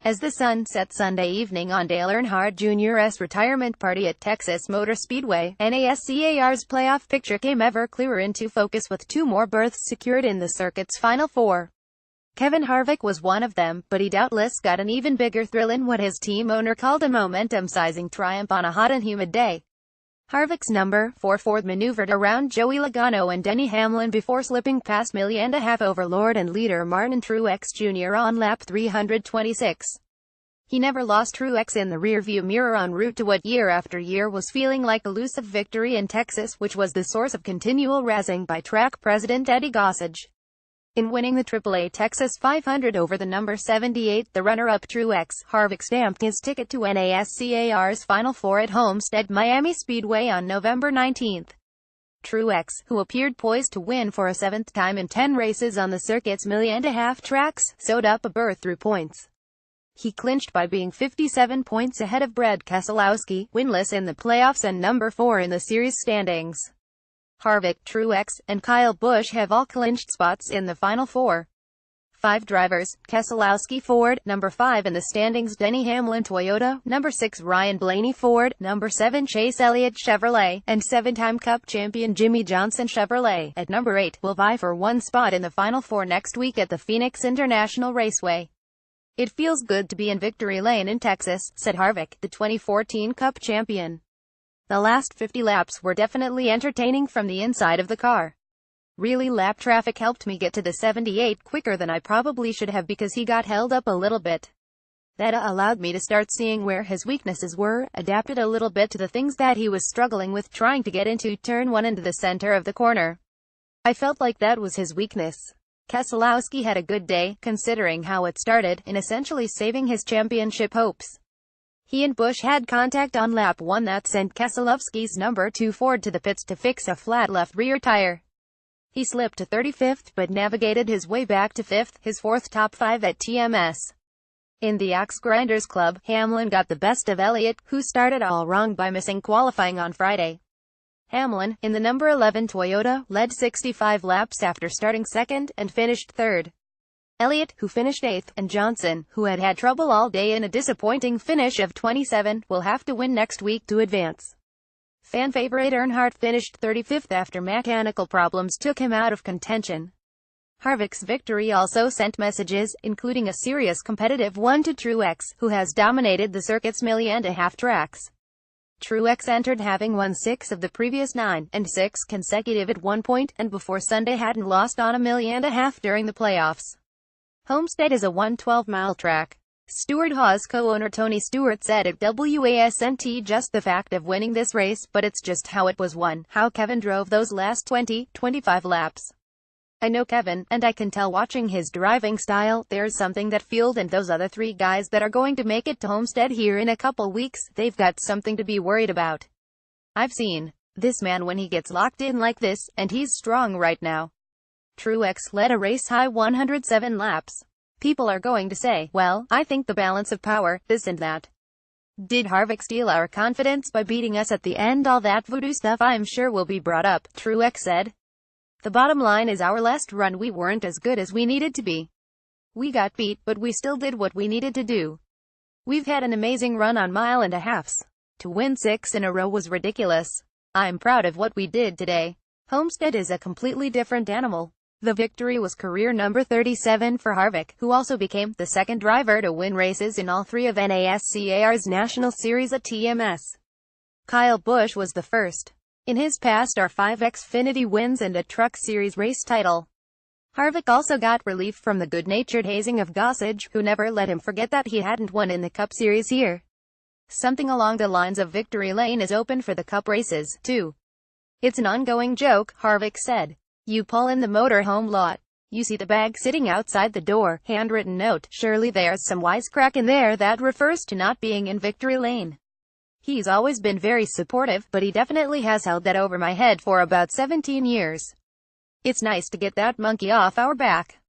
As the sun set Sunday evening on Dale Earnhardt Jr.'s retirement party at Texas Motor Speedway, NASCAR's playoff picture came ever clearer into focus with two more berths secured in the circuit's Final Four. Kevin Harvick was one of them, but he doubtless got an even bigger thrill in what his team owner called a momentum-sizing triumph on a hot and humid day. Harvick's number 4 Ford maneuvered around Joey Logano and Denny Hamlin before slipping past $1.5 million overlord and leader Martin Truex Jr. on lap 326. He never lost Truex in the rearview mirror en route to what year after year was feeling like a elusive victory in Texas, which was the source of continual razzing by track president Eddie Gossage. In winning the AAA Texas 500 over the number 78, the runner-up Truex, Harvick stamped his ticket to NASCAR's Final Four at Homestead Miami Speedway on November 19. Truex, who appeared poised to win for a seventh time in 10 races on the circuit's $1.5 million tracks, sewed up a berth through points. He clinched by being 57 points ahead of Brad Keselowski, winless in the playoffs and number 4 in the series standings. Harvick, Truex, and Kyle Busch have all clinched spots in the Final Four. 5 drivers: Keselowski Ford, number 5 in the standings; Denny Hamlin Toyota, number 6 Ryan Blaney Ford, number 7 Chase Elliott Chevrolet, and 7-time Cup champion Jimmy Johnson Chevrolet, at number 8, will vie for one spot in the Final Four next week at the Phoenix International Raceway. "It feels good to be in victory lane in Texas," said Harvick, the 2014 Cup champion. "The last 50 laps were definitely entertaining from the inside of the car. Really, lap traffic helped me get to the 78 quicker than I probably should have because he got held up a little bit. That allowed me to start seeing where his weaknesses were, adapted a little bit to the things that he was struggling with trying to get into turn 1 into the center of the corner. I felt like that was his weakness." Keselowski had a good day, considering how it started, in essentially saving his championship hopes. He and Busch had contact on lap 1 that sent Keselowski's number 2 Ford to the pits to fix a flat left rear tire. He slipped to 35th but navigated his way back to 5th, his 4th top 5 at TMS. In the Axe Grinders Club, Hamlin got the best of Elliott, who started all wrong by missing qualifying on Friday. Hamlin, in the number 11 Toyota, led 65 laps after starting second, and finished third. Elliott, who finished 8th, and Johnson, who had had trouble all day in a disappointing finish of 27, will have to win next week to advance. Fan favorite Earnhardt finished 35th after mechanical problems took him out of contention. Harvick's victory also sent messages, including a serious competitive one to Truex, who has dominated the circuit's $1.5 million tracks. Truex entered having won 6 of the previous 9, and 6 consecutive at one point, and before Sunday hadn't lost on $1.5 million during the playoffs. Homestead is a 112-mile track. Stewart-Haas co-owner Tony Stewart said at WASNT, "Just the fact of winning this race, but it's just how it was won, how Kevin drove those last 20-25 laps. I know Kevin, and I can tell watching his driving style, there's something that Field and those other 3 guys that are going to make it to Homestead here in a couple weeks, they've got something to be worried about. I've seen this man when he gets locked in like this, and he's strong right now." Truex led a race-high 107 laps. People are going to say, "Well, I think the balance of power, this and that. Did Harvick steal our confidence by beating us at the end? All that voodoo stuff I'm sure will be brought up," Truex said. "The bottom line is our last run we weren't as good as we needed to be. We got beat, but we still did what we needed to do. We've had an amazing run on 1.5 miles. To win 6 in a row was ridiculous. I'm proud of what we did today." Homestead is a completely different animal. The victory was career number 37 for Harvick, who also became the second driver to win races in all 3 of NASCAR's National Series at TMS. Kyle Busch was the first. In his past are 5 Xfinity wins and a Truck Series race title. Harvick also got relief from the good-natured hazing of Gossage, who never let him forget that he hadn't won in the Cup Series here. "Something along the lines of victory lane is open for the Cup races, too. It's an ongoing joke," Harvick said. "You pull in the motorhome lot. You see the bag sitting outside the door, handwritten note. Surely there's some wisecrack in there that refers to not being in victory lane. He's always been very supportive, but he definitely has held that over my head for about 17 years. It's nice to get that monkey off our back."